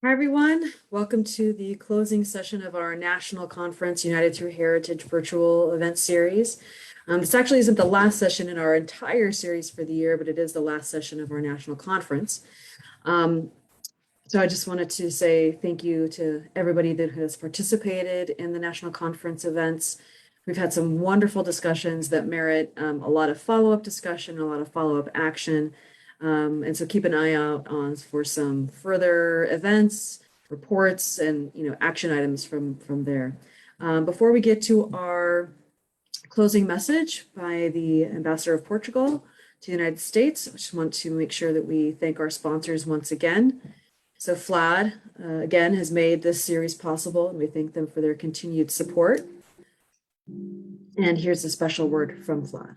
Hi, everyone. Welcome to the closing session of our national conference, United Through Heritage virtual event series. This actually isn't the last session in our entire series for the year, but it is the last session of our national conference. So I just wanted to say thank you to everybody that has participated in the national conference events. We've had some wonderful discussions that merit a lot of follow-up discussion, a lot of follow-up action. And so keep an eye out for some further events, reports, and action items from there. Before we get to our closing message by the Ambassador of Portugal to the United States, I just want to make sure that we thank our sponsors once again. So FLAD, again, has made this series possible, and we thank them for their continued support. And here's a special word from FLAD.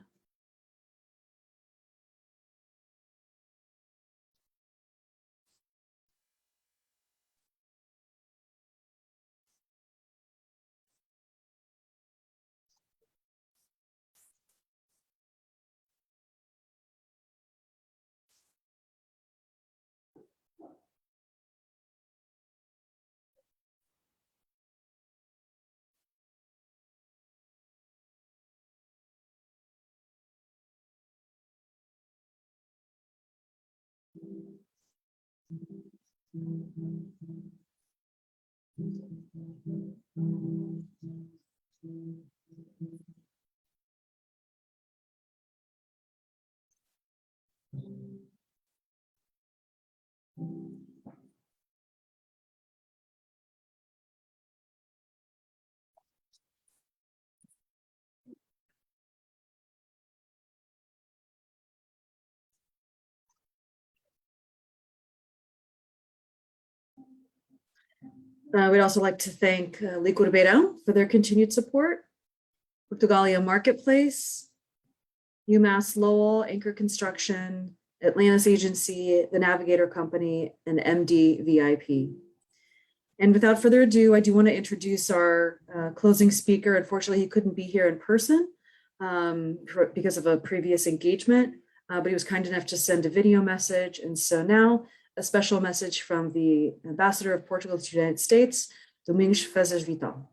We'd also like to thank Liquid Beirão for their continued support, Portugalia Marketplace, UMass Lowell, Anchor Construction, Atlantis Agency, The Navigator Company, and MD VIP. And without further ado, I do want to introduce our closing speaker. Unfortunately, he couldn't be here in person because of a previous engagement, but he was kind enough to send a video message. And so now a special message from the Ambassador of Portugal to the United States, Domingos Fezes Vital.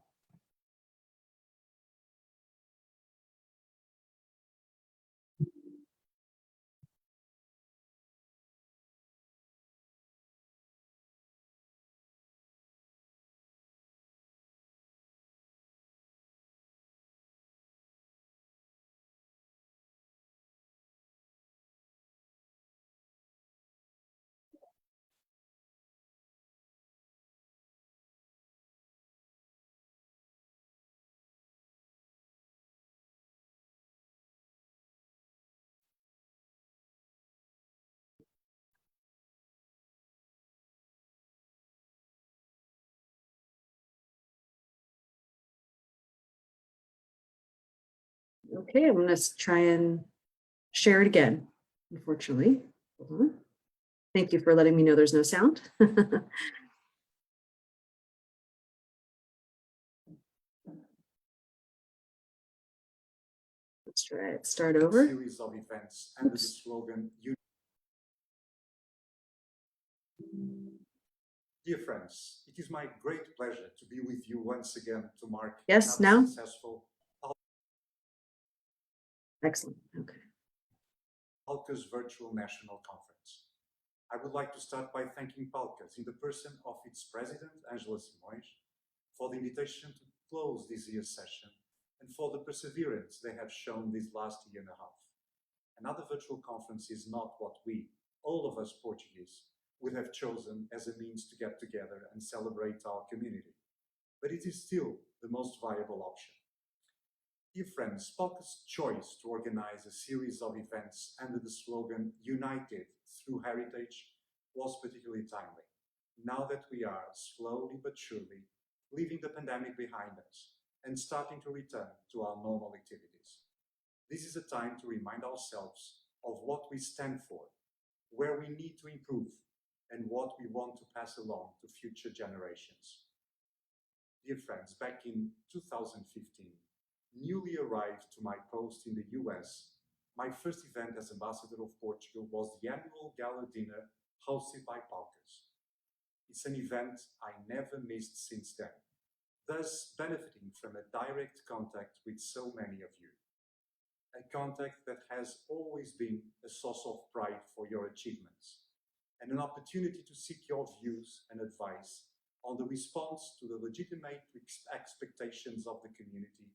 Okay, I'm going to try and share it again, unfortunately. Hold on. Thank you for letting me know there's no sound. Let's try it. Start over. Series of events under the slogan, Dear friends, it is my great pleasure to be with you once again to mark Yes, another now? successful Excellent. Okay. PALCUS Virtual National Conference. I would like to start by thanking PALCUS in the person of its president, Angela Simoes, for the invitation to close this year's session and for the perseverance they have shown this last year and a half. Another virtual conference is not what we, all of us Portuguese, would have chosen as a means to get together and celebrate our community, but it is still the most viable option. Dear friends, PALCUS' choice to organize a series of events under the slogan United Through Heritage was particularly timely, now that we are slowly but surely leaving the pandemic behind us and starting to return to our normal activities. This is a time to remind ourselves of what we stand for, where we need to improve, and what we want to pass along to future generations. Dear friends, back in 2015, newly arrived to my post in the US, my first event as Ambassador of Portugal was the annual gala dinner hosted by PALCUS. It's an event I never missed since then, thus benefiting from a direct contact with so many of you. A contact that has always been a source of pride for your achievements and an opportunity to seek your views and advice on the response to the legitimate expectations of the community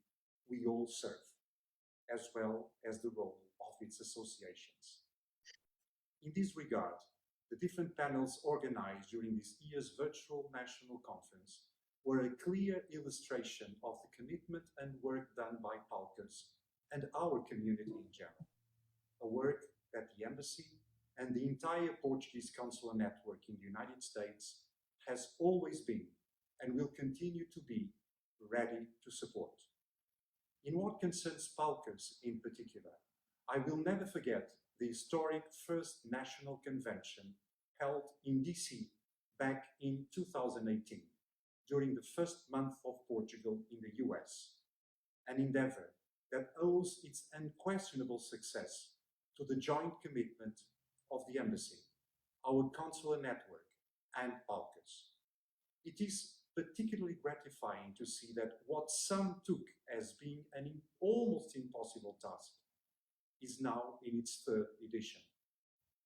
we all serve, as well as the role of its associations. In this regard, the different panels organized during this year's virtual national conference were a clear illustration of the commitment and work done by PALCUS and our community in general, a work that the Embassy and the entire Portuguese consular network in the United States has always been and will continue to be ready to support. In what concerns PALCUS in particular, I will never forget the historic first national convention held in DC back in 2018, during the first month of Portugal in the US, an endeavor that owes its unquestionable success to the joint commitment of the Embassy, our consular network, and PALCUS. It is particularly gratifying to see that what some took as being an almost impossible task is now in its third edition,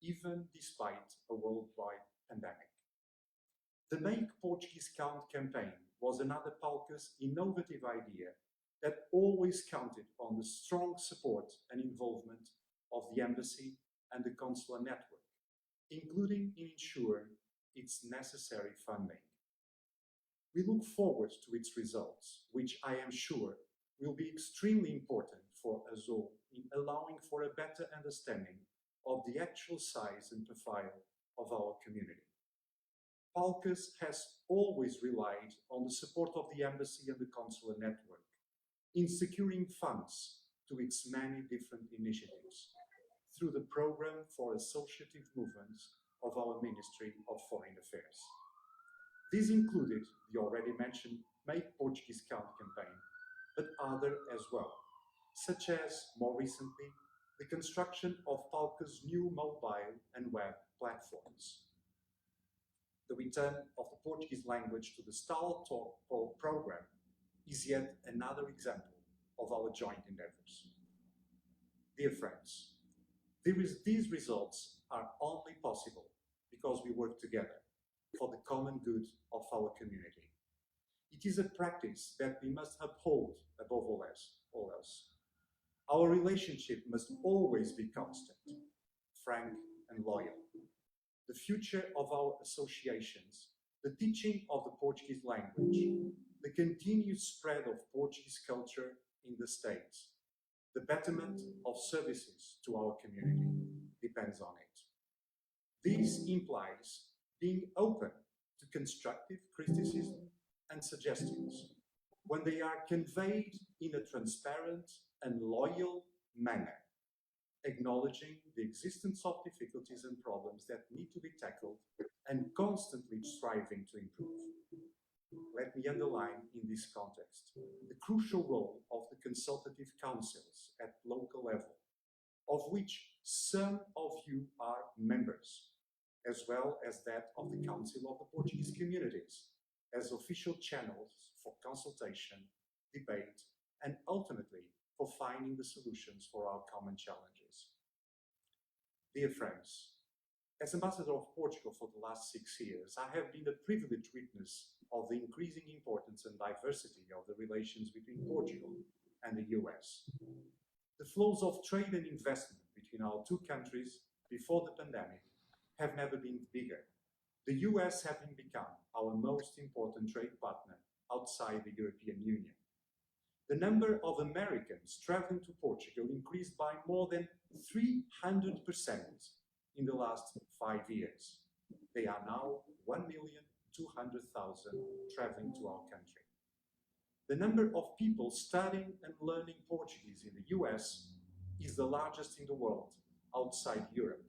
even despite a worldwide pandemic. The Make Portuguese Count campaign was another PALCUS innovative idea that always counted on the strong support and involvement of the Embassy and the consular network, including in ensuring its necessary funding. We look forward to its results, which I am sure will be extremely important for us all in allowing for a better understanding of the actual size and profile of our community. PALCUS has always relied on the support of the Embassy and the consular network in securing funds to its many different initiatives through the Program for Associative Movements of our Ministry of Foreign Affairs. These included the already mentioned Make Portuguese Count campaign, but other as well, such as, more recently, the construction of PALCUS' new mobile and web platforms. The return of the Portuguese language to the Style Talk program is yet another example of our joint endeavors. Dear friends, these results are only possible because we work together for the common good of our community. It is a practice that we must uphold above all else. Our relationship must always be constant, frank and loyal. The future of our associations, the teaching of the Portuguese language, the continued spread of Portuguese culture in the States, the betterment of services to our community depends on it. This implies being open to constructive criticism and suggestions when they are conveyed in a transparent and loyal manner, acknowledging the existence of difficulties and problems that need to be tackled and constantly striving to improve. Let me underline in this context the crucial role of the consultative councils at local level, of which some of you are members, as well as that of the Council of the Portuguese Communities, as official channels for consultation, debate, and ultimately for finding the solutions for our common challenges. Dear friends, as Ambassador of Portugal for the last 6 years, I have been a privileged witness of the increasing importance and diversity of the relations between Portugal and the US. The flows of trade and investment between our two countries before the pandemic have never been bigger, the US having become our most important trade partner outside the European Union. The number of Americans traveling to Portugal increased by more than 300% in the last 5 years. They are now 1,200,000 traveling to our country. The number of people studying and learning Portuguese in the US is the largest in the world outside Europe.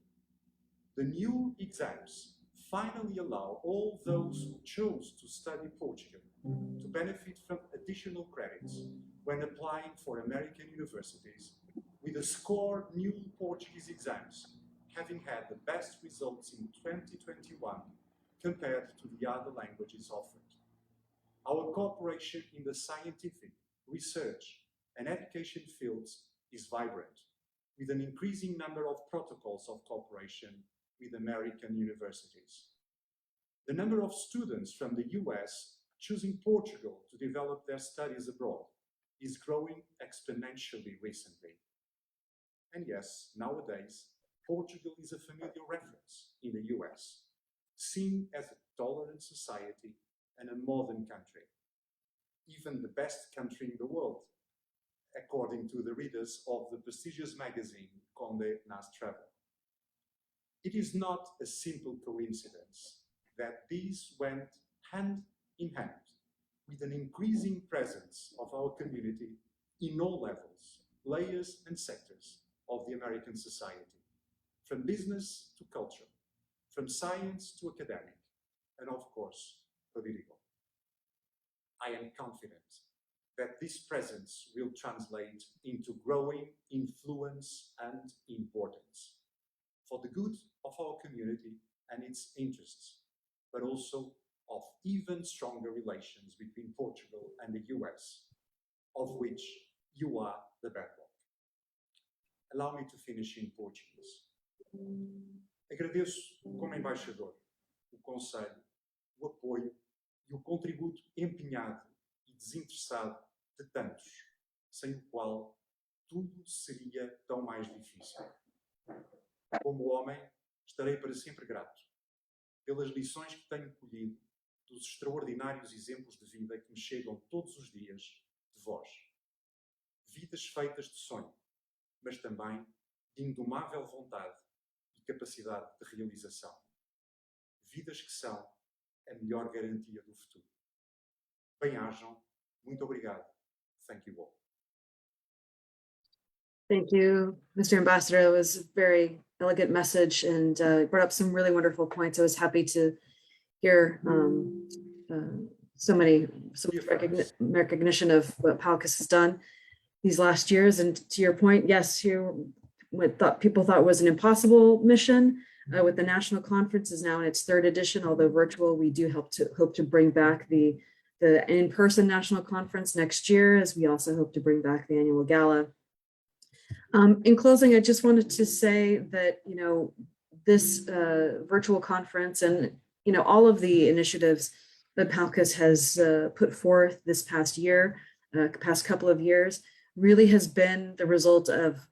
The new exams finally allow all those who chose to study Portugal to benefit from additional credits when applying for American universities, with a score new Portuguese exams having had the best results in 2021 compared to the other languages offered. Our cooperation in the scientific, research, and education fields is vibrant, with an increasing number of protocols of cooperation with American universities. The number of students from the US choosing Portugal to develop their studies abroad is growing exponentially recently. And yes, nowadays, Portugal is a familiar reference in the US, seen as a tolerant society and a modern country, even the best country in the world, according to the readers of the prestigious magazine Conde Nast Travel. It is not a simple coincidence that these went hand in hand with an increasing presence of our community in all levels, layers and sectors of the American society, from business to culture, from science to academic, and of course, political. I am confident that this presence will translate into growing influence and importance for the good of our community and its interests, but also of even stronger relations between Portugal and the US, of which you are the bedrock. Allow me to finish in Portuguese. Agradeço, como embaixador, o conselho, o apoio e o contributo empenhado e desinteressado de tantos, sem o qual tudo seria tão mais difícil. Como homem, estarei para sempre grato pelas lições que tenho colhido dos extraordinários exemplos de vida que me chegam todos os dias de vós. Vidas feitas de sonho, mas também de indomável vontade e capacidade de realização. Vidas que são a melhor garantia do futuro. Bem-ajam. Muito obrigado. Thank you all. Thank you, Mr. Ambassador. It was a very elegant message and brought up some really wonderful points. I was happy to hear so much recognition of what PALCUS has done these last years. And to your point, yes, what people thought was an impossible mission with the national conference is now in its third edition, although virtual. We do hope to bring back the in-person national conference next year, as we also hope to bring back the annual gala. In closing, I just wanted to say that, this virtual conference and, all of the initiatives that PALCUS has put forth this past year, past couple of years, really has been the result of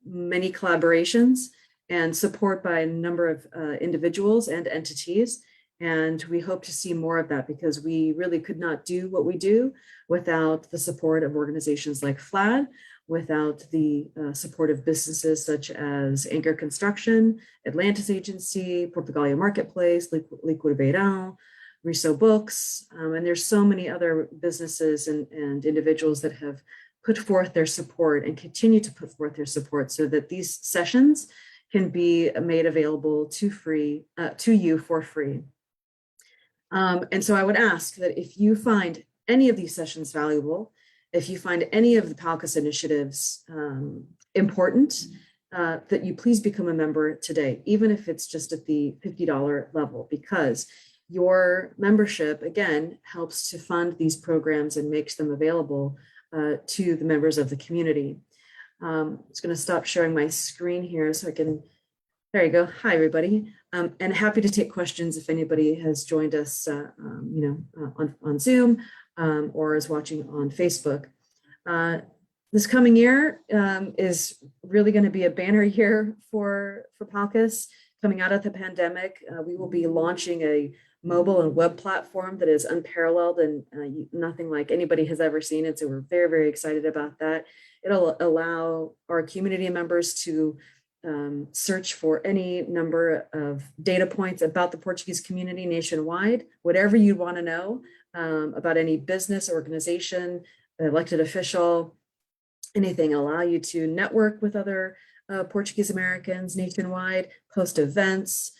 many collaborations and support by a number of individuals and entities. And we hope to see more of that, because we really could not do what we do without the support of organizations like FLAD, without the support of businesses such as Anchor Construction, Atlantis Agency, Portugalia Marketplace, Liquid Beirão, Riso Books, and there's so many other businesses and individuals that have put forth their support and continue to put forth their support so that these sessions can be made available to you for free. And so I would ask that if you find any of these sessions valuable, if you find any of the PALCUS initiatives important, that you please become a member today, even if it's just at the $50 level, because your membership, again, helps to fund these programs and makes them available to the members of the community. I'm just going to stop sharing my screen here so I can, there you go. Hi, everybody. And happy to take questions if anybody has joined us, on Zoom or is watching on Facebook. This coming year is really going to be a banner year for PALCUS. Coming out of the pandemic, we will be launching a mobile and web platform that is unparalleled and nothing like anybody has ever seen it. So we're very, very excited about that. It'll allow our community members to search for any number of data points about the Portuguese community nationwide, whatever you want to know about any business, organization, elected official, anything. It'll allow you to network with other Portuguese Americans nationwide, post events,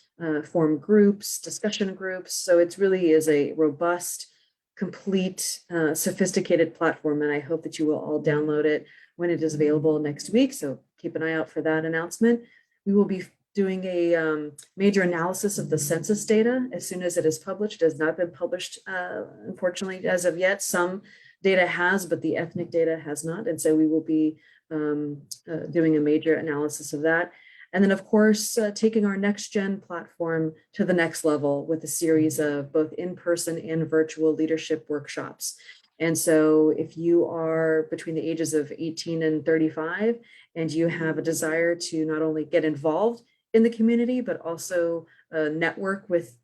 form groups, discussion groups. So it really is a robust, complete, sophisticated platform. And I hope that you will all download it when it is available next week. So keep an eye out for that announcement. We will be doing a major analysis of the census data as soon as it is published. It has not been published, unfortunately, as of yet. Some data has, but the ethnic data has not. And so we will be doing a major analysis of that. And then, of course, taking our next gen platform to the next level with a series of both in-person and virtual leadership workshops. And so if you are between the ages of 18 and 35, and you have a desire to not only get involved in the community, but also network with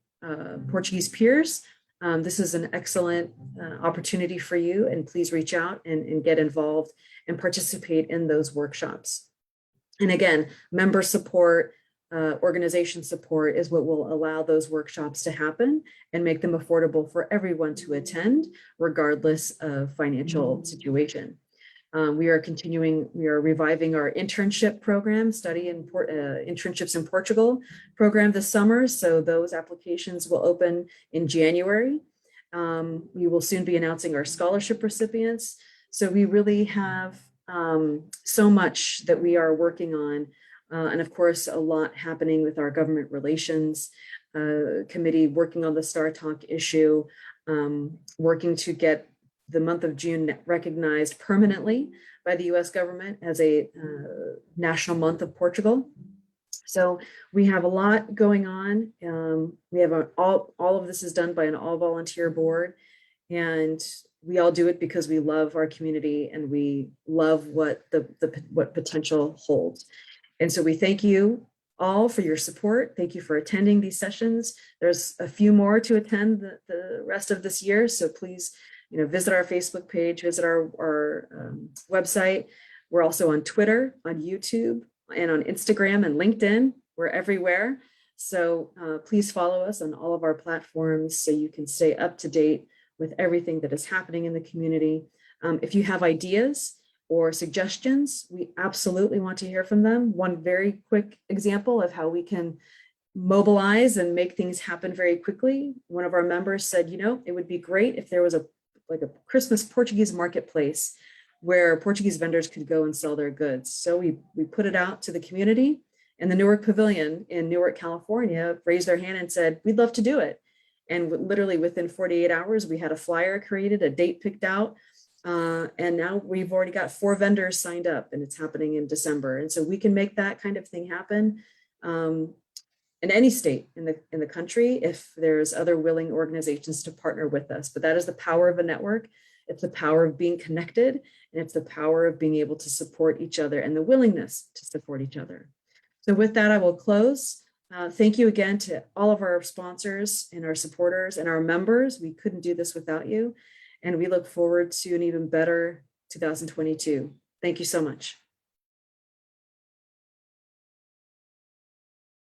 Portuguese peers, this is an excellent opportunity for you. And please reach out and get involved and participate in those workshops. And again, member support, organization support is what will allow those workshops to happen and make them affordable for everyone to attend, regardless of financial situation. We are reviving our internship program, internships in Portugal program this summer. So those applications will open in January. We will soon be announcing our scholarship recipients. So we really have so much that we are working on. And of course, a lot happening with our government relations committee, working on the Star Talk issue, working to get the month of June recognized permanently by the US government as a national month of Portugal. So we have a lot going on. We have all of this is done by an all volunteer board, and we all do it because we love our community and we love what what potential holds. And so we thank you all for your support. Thank you for attending these sessions. There's a few more to attend the rest of this year. So please, visit our Facebook page, visit our website. We're also on Twitter, on YouTube, and on Instagram and LinkedIn. We're everywhere. So please follow us on all of our platforms so you can stay up to date with everything that is happening in the community. If you have ideas or suggestions, we absolutely want to hear from them. One very quick example of how we can mobilize and make things happen very quickly. One of our members said, it would be great if there was a Christmas Portuguese marketplace where Portuguese vendors could go and sell their goods. So we put it out to the community, and the Newark Pavilion in Newark, California raised their hand and said, we'd love to do it. And literally within 48 hours, we had a flyer created, a date picked out, and now we've already got 4 vendors signed up, and it's happening in December. And so we can make that kind of thing happen in any state in the country if there's other willing organizations to partner with us. But that is the power of a network. It's the power of being connected, and it's the power of being able to support each other and the willingness to support each other. So with that, I will close. Thank you again to all of our sponsors and our supporters and our members. We couldn't do this without you. And we look forward to an even better 2022. Thank you so much.